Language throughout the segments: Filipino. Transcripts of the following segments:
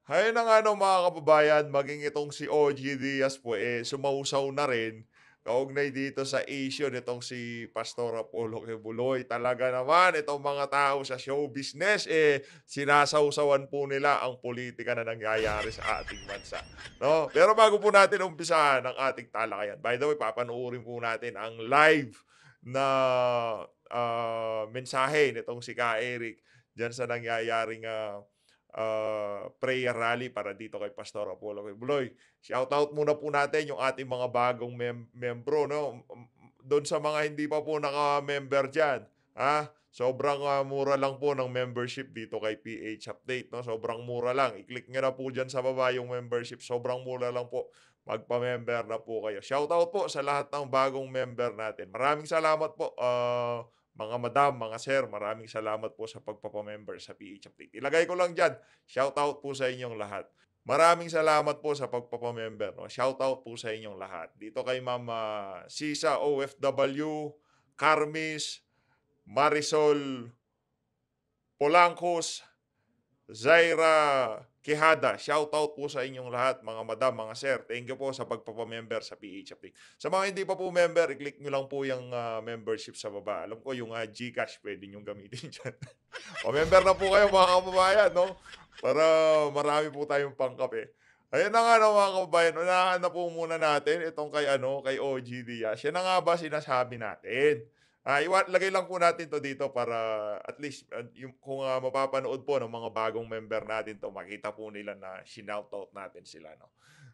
Ayun na nga 'no mga kababayan, maging itong si OG Diaz po, sumausaw na rin kaugnay dito sa issue nitong si Pastor Apollo Kibuloy. Talaga naman itong mga tao sa show business, sinasawsawan po nila ang politika na nangyayari sa ating bansa, 'no? Pero bago po natin umpisahan ang ating talakayan, by the way, papanoorin po natin ang live na, mensahe nitong si Ka Eric diyan sa nangyayaring, prayer rally para dito kay Pastor Apollo Kibuloy. Shoutout muna po natin yung ating mga bagong membro 'no, dun sa mga hindi pa po naka-member diyan, sobrang, mura lang po ng membership dito kay PH Update 'no, sobrang mura lang. I-click niyo na po diyan sa baba yung membership, sobrang mura lang po. Magpa-member na po kayo. Shoutout po sa lahat ng bagong member natin. Maraming salamat po, mga madam, mga sir, maraming salamat po sa pagpapa-member sa PH Update. Ilagay ko lang diyan, shoutout po sa inyong lahat. Maraming salamat po sa pagpapa-member 'no, shoutout po sa inyong lahat. Dito kay Ma'am, Sisa OFW, Carmis, Marisol Polangkos, Zaira Quijada, shoutout po sa inyong lahat mga madam, mga sir. Thank you po sa pagpapa-member sa PH Update. Sa mga hindi pa po member, i-click nyo lang po yung, membership sa baba. Alam ko yung, GCash puwede niyong gamitin diyan. Pa-member na po kayo mga kababayan 'no, para marami po tayong pangkape. Ayun na nga 'no mga kababayan, unahan na po muna natin itong kay ano, kay OG Diaz. Yan na nga ba sinasabi natin? Lagay lang po natin 'to dito para at least, yung kung, mapapanood po ng mga bagong member natin 'to, makita po nila na shinoutout natin sila 'no.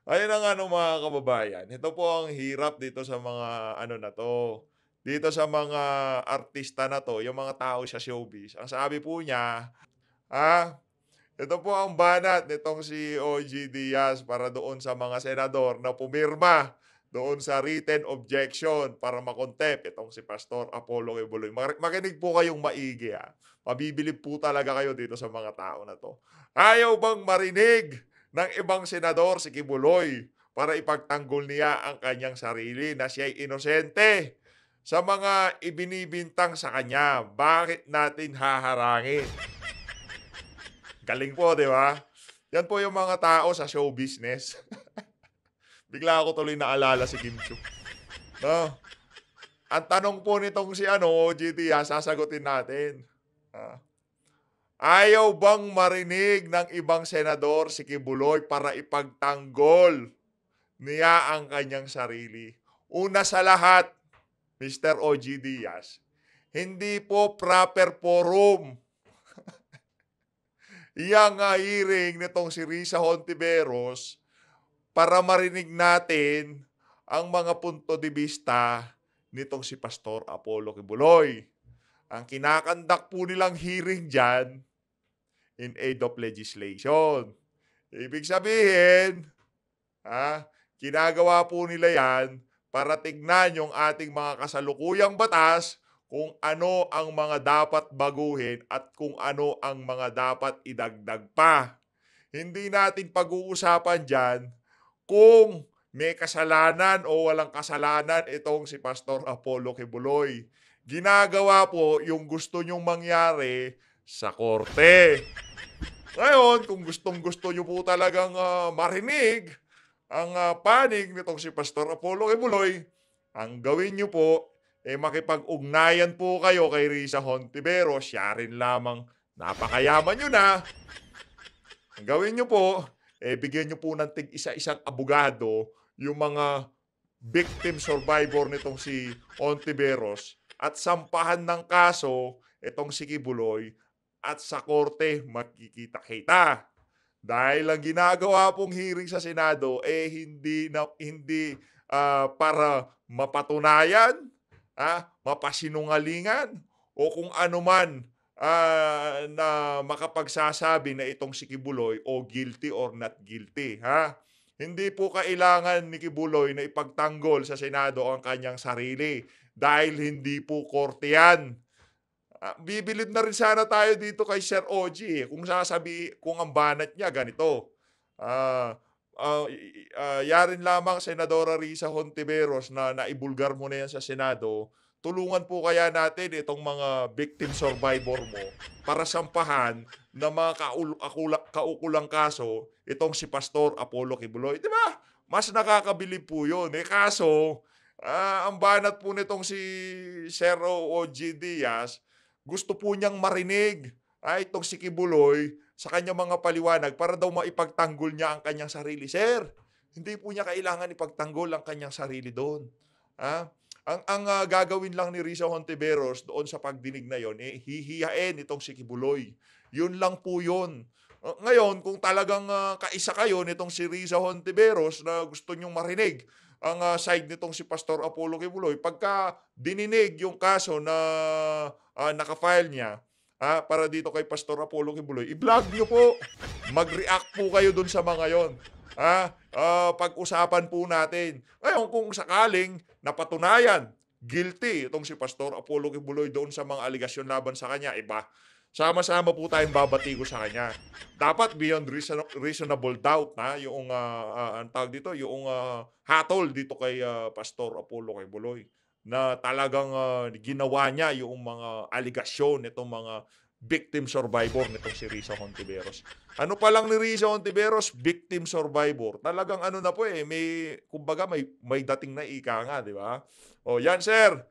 Ayun na nga 'no mga kababayan, ito po ang hirap dito sa mga ano na 'to, dito sa mga artista na 'to, yung mga tao sa showbiz. Ang sabi po niya, ah, ito po ang banat nitong si OG Diaz para doon sa mga senador na pumirma doon sa written objection para ma-contempt itong si Pastor Apollo Kibuloy. Makinig po kayong maigi, mabibilib po talaga kayo dito sa mga tao na 'to. Ayaw bang marinig ng ibang senador si Kibuloy para ipagtanggol niya ang kanyang sarili na siya'y inosente sa mga ibinibintang sa kanya? Bakit natin haharangin? Galing po, 'di ba? Yan po yung mga tao sa show business. Bigla ako tuloy naalala si Kim Chiu, 'no? Ang tanong po nitong si ano, GT, sasagutin natin. Ah, Ayaw bang marinig ng ibang senador si Kibuloy para ipagtanggol niya ang kanyang sarili? Una sa lahat, Mr. OG Diaz, hindi po proper forum yang, hearing nitong si Risa Hontiveros para marinig natin ang mga punto de vista nitong si Pastor Apollo Kibuloy. Ang kinakandak po nilang hearing diyan, in aid of legislation. Ibig sabihin, ginagawa po nila yan para tignan yung ating mga kasalukuyang batas kung ano ang mga dapat baguhin at kung ano ang mga dapat idagdag pa. Hindi natin pag-uusapan diyan kung may kasalanan o walang kasalanan itong si Pastor Apollo Kibuloy. Ginagawa po yung gusto nyong mangyari sa korte. Ngayon, kung gustong-gusto nyo po talagang, marinig ang, panig nitong si Pastor Apollo Kibuloy, ang gawin nyo po, makipag-ugnayan po kayo kay Risa Hontiveros, siya rin lamang napakayaman nyo na. Ang gawin nyo po, bigyan nyo po ng tig-isa-isang abogado yung mga victim survivor nitong si Hontiveros at sampahan ng kaso itong si Kibuloy at sa korte magkikita-kita. Dahil ang ginagawa pong hearing sa Senado, hindi, para mapatunayan, mapasinungalingan o kung ano man, na makapagsasabi na itong si Kibuloy o guilty or not guilty, Hindi po kailangan ni Kibuloy na ipagtanggol sa Senado ang kanyang sarili dahil hindi po korte yan. Bibilib na rin sana tayo dito kay Sir OG, kung ang banat niya ganito, yarin lamang Senadora Risa Hontiveros na naibulgar mo na yan sa Senado, tulungan po kaya natin itong mga victim survivor mo para sampahan na mga kaukulang kaso itong si Pastor Apollo Kibuloy. Di ba? Mas nakakabilib po yun. Kaso, ang banat po nitong si Sir O.G. Diaz, gusto po niyang marinig itong si Kibuloy sa kanyang mga paliwanag para daw maipagtanggol niya ang kanyang sarili. Sir, hindi po niya kailangan ipagtanggol ang kanyang sarili doon. Ah, ang gagawin lang ni Risa Hontiveros doon sa pagdinig na yon, hihiyain itong si Kibuloy. Yun lang po yun. Ngayon, kung talagang kaisa kayo nitong si Risa Hontiveros na gusto nyong marinig ang side nitong si Pastor Apollo Kibuloy, pagka dininig yung kaso na nakafile niya para dito kay Pastor Apollo Kibuloy, i-vlog nyo po. Mag-react po kayo dun sa mga yon. Pag-usapan po natin. Ngayon, kung sakaling napatunayan, guilty itong si Pastor Apollo Kibuloy doon sa mga aligasyon laban sa kanya, iba. Sama-sama po tayong babatigo sa kanya. Dapat beyond reasonable doubt yung ang tawag dito, yung hatol dito kay Pastor Apollo Kibuloy na talagang ginawa niya yung mga aligasyon nitong mga victim survivor nitong si Risa Hontiveros. Ano pa lang ni Risa Hontiveros, victim survivor. Talagang ano na po kumbaga may dating na ika nga, di ba? O yan sir,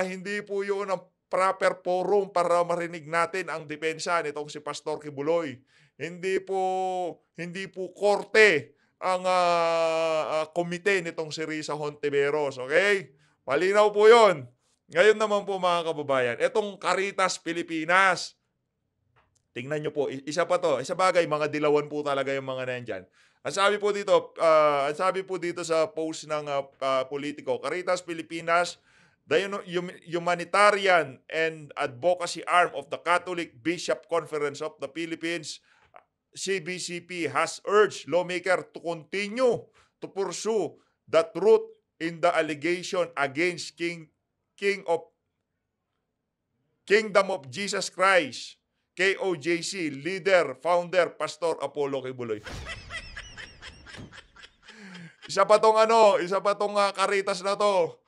hindi po yun ang proper forum para marinig natin ang depensa nitong si Pastor Kibuloy. Hindi po korte ang komite nitong si Risa Hontiveros, okay? Malinaw po yun. Ngayon naman po mga kababayan, etong Caritas Pilipinas, tingnan nyo po, isa pa to, isa bagay, mga dilawan po talaga yung mga nandyan. Ang sabi po dito sa post ng politiko, Caritas Pilipinas, the humanitarian and advocacy arm of the Catholic Bishop Conference of the Philippines, CBCP, has urged lawmaker to continue to pursue the truth in the allegation against Kingdom of Jesus Christ, KOJC, leader, founder, Pastor Apollo Kibuloy. Isa pa tong Caritas na to.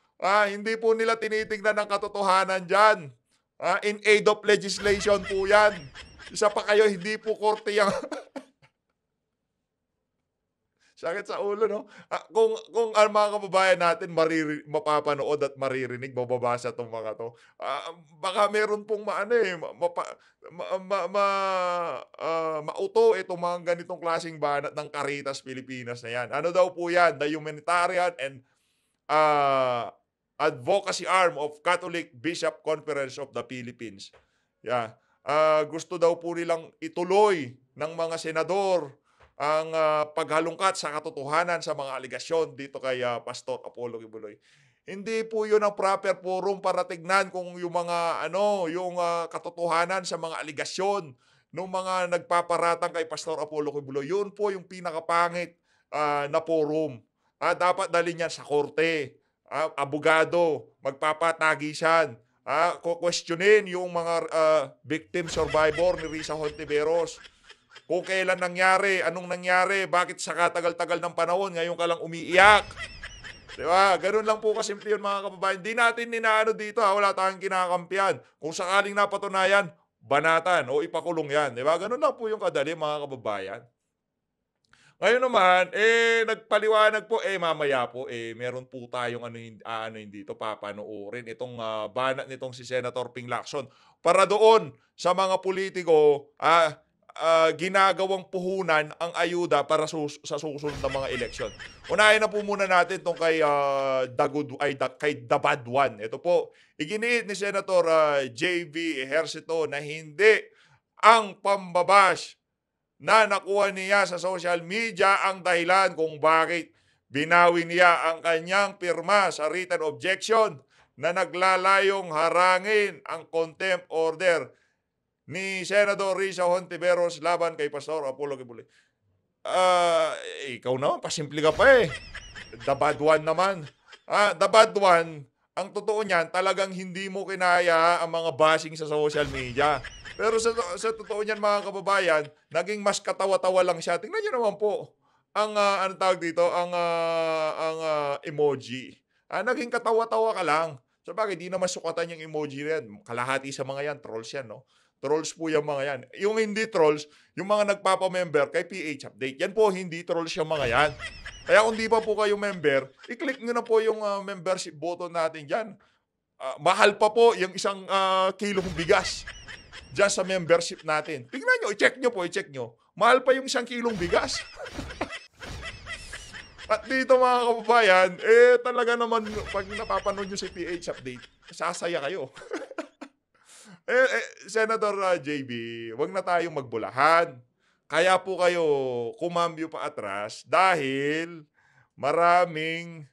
Hindi po nila tinitingnan ng katotohanan dyan. In aid of legislation po yan. Isa pa kayo, hindi po korte yung... Sakit sa ulo, no? Kung ang mga kababayan natin mapapanood at maririnig, mababasa itong mga to, baka meron pong mauto itong mga ganitong klaseng banat ng Caritas Pilipinas na yan. Ano daw po yan? The humanitarian and advocacy arm of Catholic Bishop Conference of the Philippines. Yeah. Gusto daw po nilang ituloy ng mga senador ang paghalungkat sa katotohanan sa mga aligasyon dito kay Pastor Apollo Kibuloy. Hindi po 'yun ang proper forum para tignan kung yung mga katotohanan sa mga aligasyon ng mga nagpaparatang kay Pastor Apollo Kibuloy. 'Yun po yung pinakapangit na forum. Dapat dalhin yan sa korte. Abogado, magpapatagisan. Questionin yung mga victim survivor ni Risa Hontiveros. Kung kailan nangyari, anong nangyari, bakit sa katagal-tagal ng panahon, ngayon ka lang umiiyak. Diba? Ganun lang po kasimple yun mga kababayan. Hindi natin ninaano dito, wala tayong kinakampihan. Kung sakaling napatunayan, banatan o ipakulong yan. Diba? Ganun lang po yung kadali mga kababayan. Ngayon naman, nagpaliwanag po, mamaya po, meron po tayong dito, papanoorin itong banat nitong si Senator Ping Lacson. Para doon sa mga politiko, ginagawang puhunan ang ayuda para sa susunod na mga eleksyon. Unahin na po muna natin itong kay Dabadwan. Ito po, iginiit ni Senator J.V. Ejercito na hindi ang pambabash na nakuha niya sa social media ang dahilan kung bakit binawi niya ang kanyang pirma sa written objection na naglalayong harangin ang contempt order ni Senador Risa Hontiveros laban kay Pastor Apollo Kibuloy. Ikaw naman, pasimple ka pa The bad one naman. The bad one, ang totoo niyan, talagang hindi mo kinaya ang mga bashing sa social media. Pero sa totoo niyan mga kababayan, naging mas katawa-tawa lang siya. Tingnan niyo naman po ang ang emoji. Naging katawa-tawa ka lang. Sabagay di naman sukatan yung emoji na yan, kalahati sa mga yan trolls yan 'no, trolls po yang mga yan. Yung hindi trolls, yung mga nagpapa-member kay PH Update, yan po hindi trolls yang mga yan. Kaya kung di pa po kayo member, i-click niyo na po yung, membership button natin diyan. Mahal pa po yung isang, kilong bigas diyan sa membership natin. Tignan niyo, i-check niyo po, i-check niyo. Mahal pa yung isang kilong bigas. At dito mga kababayan, talaga naman 'pag napapanood niyo si PH Update, sasaya kayo. Senator, JB, 'wag na tayong magbulahan. Kaya po kayo kumambyo pa atras dahil maraming,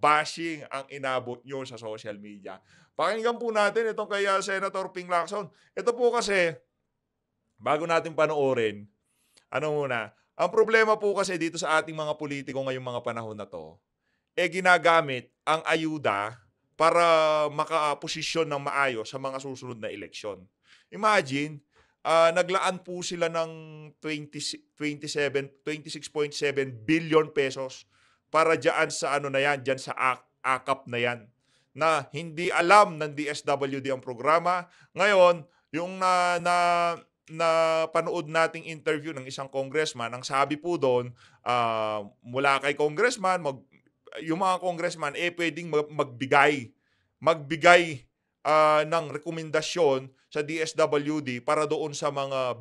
bashing ang inabot niyo sa social media. Pakinggan po natin itong kay, Senator Ping Lacson. Ito po kasi, bago natin panoorin, ano muna, ang problema po kasi dito sa ating mga politiko ngayong mga panahon na 'to, ginagamit ang ayuda para makaposisyon ng maayos sa mga susunod na eleksyon. Imagine, naglaan po sila ng 26.7 billion para diyan sa ano na yan, diyan sa AKAP na yan, na hindi alam ng DSWD ang programa. Ngayon, yung napanood nating interview ng isang congressman, ang sabi po doon, mula kay congressman, yung mga congressman pwedeng magbigay ng rekomendasyon sa DSWD para doon sa mga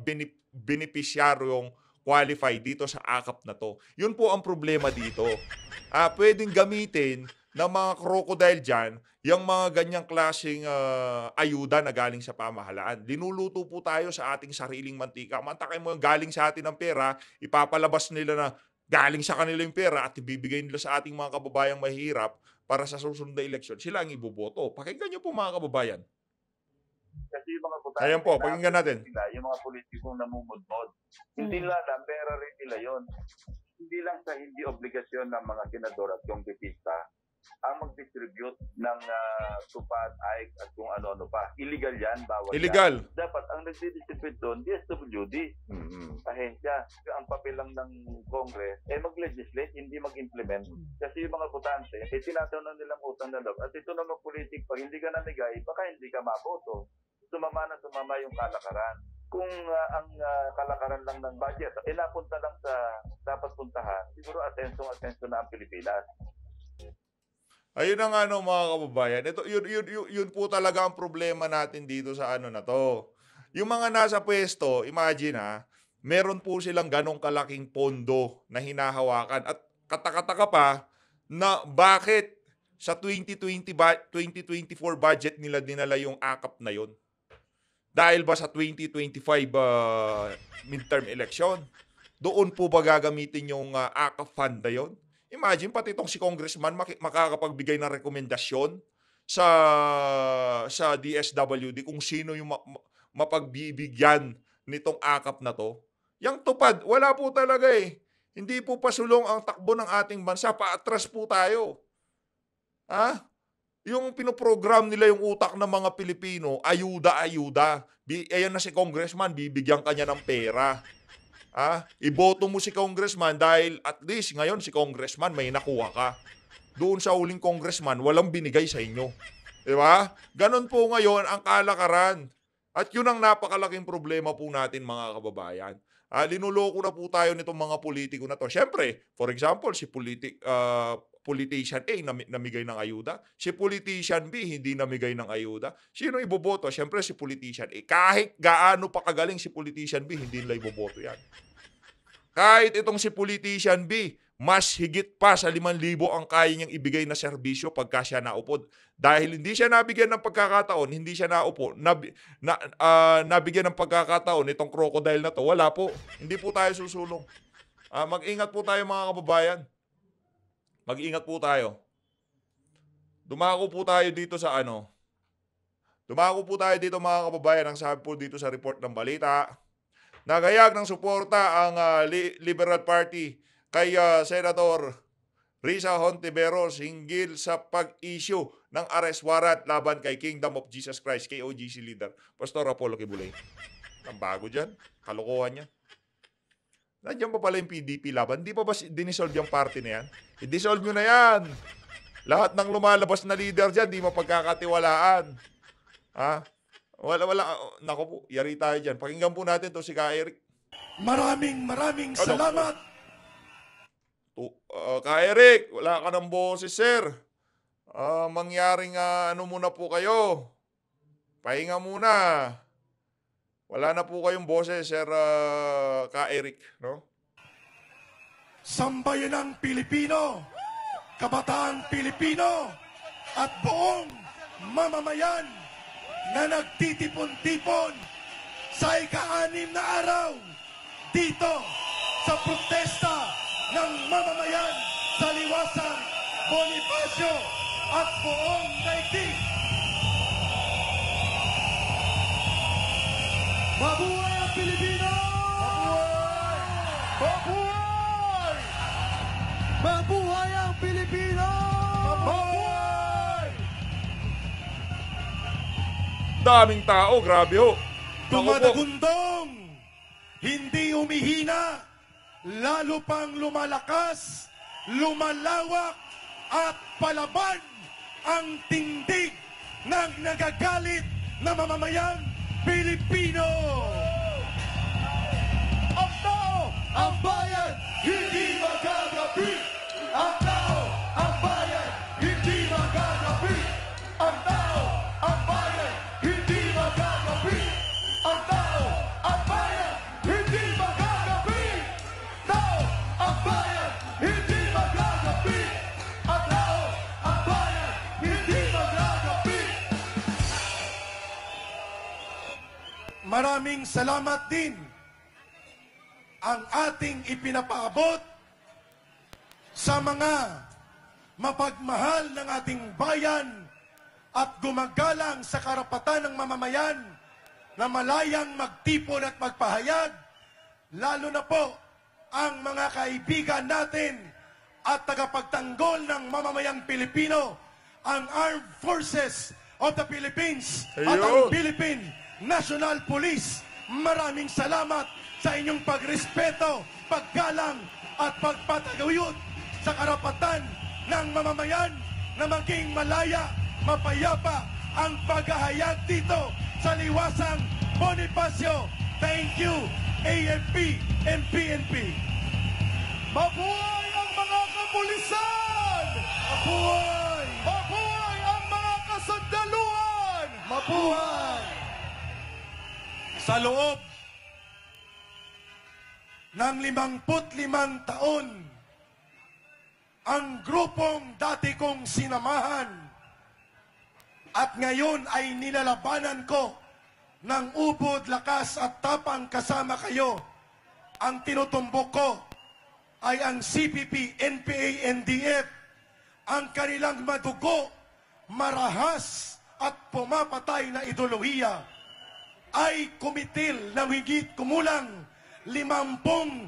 benepisyaryong qualified dito sa AKAP na to. Yun po ang problema dito. Pwedeng gamitin ng mga crocodile dyan yung mga ganyang klaseng ayuda na galing sa pamahalaan. Linuluto po tayo sa ating sariling mantika. Mantakay mo yung galing sa atin ng pera, ipapalabas nila na galing sa kanila yung pera at ibibigay nila sa ating mga kababayang mahirap para sa susunod na eleksyon. Sila ang iboboto. Pakinggan nyo po mga kababayan. Kasi yung mga butante, Ayan po, pakinggan natin. Yung mga politikong namumudmod, hindi lang, pera rin nila yun. Hindi lang sa hindi obligasyon ng mga senador at kongresista ang mag-distribute ng tupad, AIC at kung ano-ano pa. Illegal yan, bawal Illegal. yan. Dapat ang nagdi-distribute doon, DSWD. Ahensya. Ang papel lang ng Congress, mag-legislate, hindi mag-implement. Kasi yung mga botante, tinataw nilang utang na loob. At ito naman politik, pag hindi ka namigay, baka hindi ka maboto. Sumama yung kalakaran. Kung ang kalakaran lang ng budget, napunta lang sa dapat puntahan, siguro atenso na ang Pilipinas. Ayun ang ano mga kababayan. Ito yun po talaga ang problema natin dito sa ano na to. Yung mga nasa pwesto, imagine meron po silang ganong kalaking pondo na hinahawakan at katakataka pa na bakit sa 2024 budget nila dinala yung AKAP na yon. Dahil ba sa 2025 midterm election? Doon po ba gagamitin yung AKAP fund na yon? Imagine, pati itong si congressman makakapagbigay ng rekomendasyon sa DSWD kung sino yung mapagbibigyan nitong AKAP na to. Yang tupad, wala po talaga eh. Hindi po pasulong ang takbo ng ating bansa, paatras po tayo. Yung pinoprogram nila yung utak ng mga Pilipino, ayuda. Ayan na si congressman, bibigyan kanya ng pera. Iboto mo si congressman dahil at least ngayon si congressman may nakuha ka. Doon sa huling congressman, walang binigay sa inyo. Diba? Ganon po ngayon ang kalakaran. At yun ang napakalaking problema po natin mga kababayan. Linuloko na po tayo nitong mga politiko na to. Siyempre, for example, si politician A namigay ng ayuda. Si politician B hindi namigay ng ayuda. Sino iboboto? Siyempre si politician A. Kahit gaano pa kagaling si politician B, hindi nila iboboto yan. Kahit itong si politician B, mas higit pa sa 5,000 ang kaya niyang ibigay na serbisyo pagka siya naupod. Dahil hindi siya nabigyan ng pagkakataon, hindi siya naupo, nabigyan ng pagkakataon itong crocodile na to, wala po. Hindi po tayo susulong. Mag-ingat po tayo mga kababayan. Mag-ingat po tayo. Dumako po tayo dito mga kababayan, ang sabi po dito sa report ng balita. Nagayag ng suporta ang Liberal Party kay Senator Risa Hontiveros hinggil sa pag-issue ng arrest warrant laban kay Kingdom of Jesus Christ, KOGC leader, Pastor Apollo Quibulay. Ang bago dyan, kalokohan niya. Nandiyan pa pala yung PDP laban. Hindi pa ba dinisolve yung party na yan? I-dissolve nyo na yan. Lahat ng lumalabas na leader dyan, di mapagkakatiwalaan. Ha? Wala. Naku po, yari tayo dyan. Pakinggan po natin to si Ka Eric. Maraming salamat. Ka Eric, wala ka ng boses, sir. Mangyaring ano muna po kayo. Pahinga muna. Wala na po kayong boses, sir Ka Eric, no? Sambayanang Pilipino, kabataang Pilipino, at buong mamamayan na nagtitipon-tipon sa ika-6 na araw dito sa protesta ng mamamayan sa Liwasang Bonifacio at buong daigdig. Mabuhay ang Pilipino! Mabuhay! Mabuhay ang Pilipino! Mabuhay! Daming tao, grabe ho. Naku po. Dumadagundong, hindi umihina, lalo pang lumalakas, lumalawak at palaban ang tindig ng nagagalit na mamamayang Pilipino. Ang tao, ang bayan, hindi magagapi. Ang tao, ang bayan, hindi magagapi. Ang tao, ang bayan, hindi magagapi. Ang tao, ang bayan, hindi magagapi. Tao, ang bayan, hindi magagapi. Ang tao, ang bayan, hindi magagapi. Maraming salamat din ang ating ipinapaabot sa mga mapagmahal ng ating bayan at gumagalang sa karapatan ng mamamayan na malayang magtipon at magpahayag, lalo na po ang mga kaibigan natin at tagapagtanggol ng mamamayang Pilipino, ang Armed Forces of the Philippines at ang Ayun. Philippine National Police. Maraming salamat sa inyong pagrespeto, paggalang at pagpataguyod sa karapatan ng mamamayan na maging malaya, mapayapa ang paghahayag dito sa Liwasang Bonifacio. Thank you, AFP and PNP. Mabuhay ang mga kapulisan! Mabuhay! Mabuhay ang mga kasandaluhan! Mabuhay! Sa loob ng 55 taon, ang grupong dati kong sinamahan at ngayon ay nilalabanan ko ng ubod, lakas at tapang kasama kayo. Ang tinutumbok ko ay ang CPP, NPA, NDF, ang kanilang madugo, marahas at pumapatay na ideolohiya ay kumitil ng higit kumulang 50,000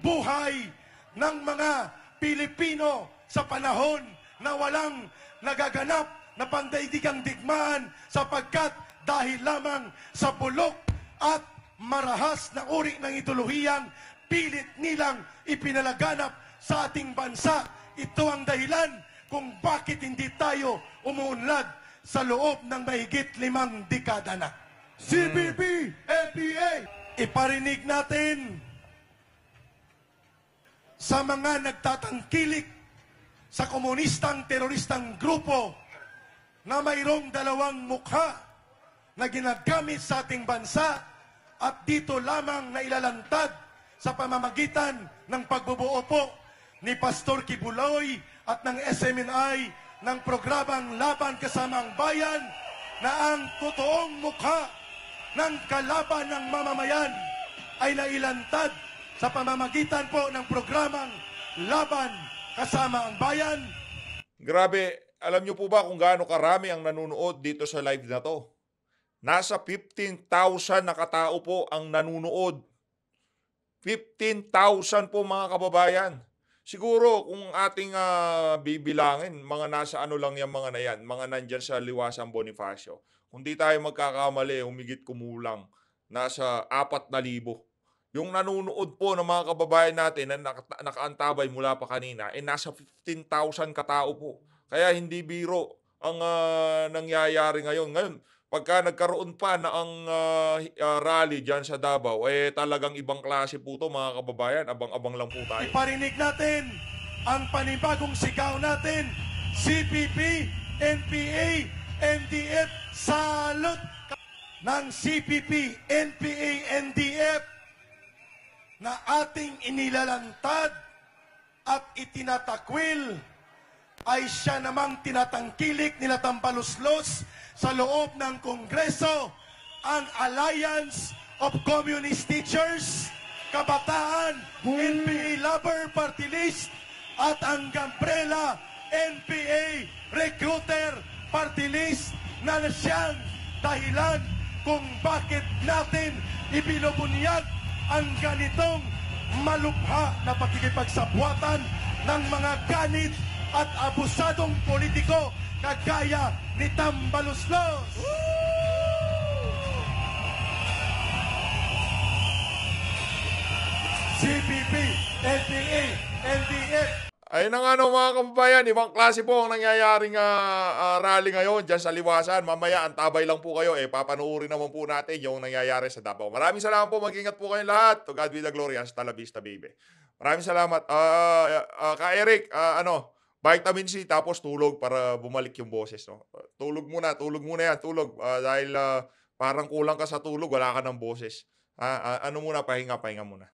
buhay ng mga Pilipino sa panahon na walang nagaganap na pandaigdigang digmaan sapagkat dahil lamang sa bulok at marahas na uri ng ideolohiyang pilit nilang ipinalaganap sa ating bansa. Ito ang dahilan kung bakit hindi tayo umuunlad sa loob ng mahigit 5 dekada na. CPP, NPA, iparinig natin sa mga nagtatangkilik sa komunistang teroristang grupo na mayroong 2 mukha na ginagamit sa ating bansa at dito lamang na ilalantad sa pamamagitan ng pagbubuo po ni Pastor Kibuloy at ng SMNI ng programang Laban Kasama ang Bayan na ang totoong mukha ng kalaban ng mamamayan ay nailantad sa pamamagitan po ng programang Laban Kasama ang Bayan. Grabe, alam nyo po ba kung gaano karami ang nanonood dito sa live na to? Nasa 15,000 na katao po ang nanonood. 15,000 po mga kababayan. Siguro kung ating bibilangin, mga nasa ano lang yung mga na yan, mga nandyan sa Liwasang Bonifacio. Kung di tayo magkakamali, humigit kumulang, nasa 4,000 yung nanonood po ng mga kababayan natin na nakaantabay mula pa kanina, nasa 15,000 katao po. Kaya hindi biro ang nangyayari ngayon. Ngayon, pagka nagkaroon pa na ang rally diyan sa Davao, talagang ibang klase po 'to mga kababayan. Abang-abang lang po tayo. Iparinig natin ang panibagong sigaw natin, CPP, NPA, NDF, salot ng CPP, NPA, NDF na ating inilalantad at itinatakwil ay siya namang tinatangkilik nila tambaluslos sa loob ng Kongreso ang Alliance of Communist Teachers, Kabataan, NPA Lover Party List at ang Gambrela NPA Recruiter Party List na siyang dahilan kung bakit natin ibinubunyag ang ganitong malubha na pakikipagsabwatan ng mga ganit at abusadong politiko kagaya ni Tambaluslos. CPP, NPA, NDF. Ayun na nga no, mga kababayan, ibang klase po ang nangyayaring rally ngayon dyan sa Liwasan. Mamaya, antabay lang po kayo. Papanoorin naman po natin yung nangyayari sa Davao. Maraming salamat po. Mag-ingat po kayong lahat. To God be the glory. Hasta la vista, baby. Maraming salamat. Ka Eric, vitamin C tapos tulog para bumalik yung boses. No? Tulog muna yan. Tulog. Dahil parang kulang ka sa tulog, wala ka ng boses. Pahinga muna.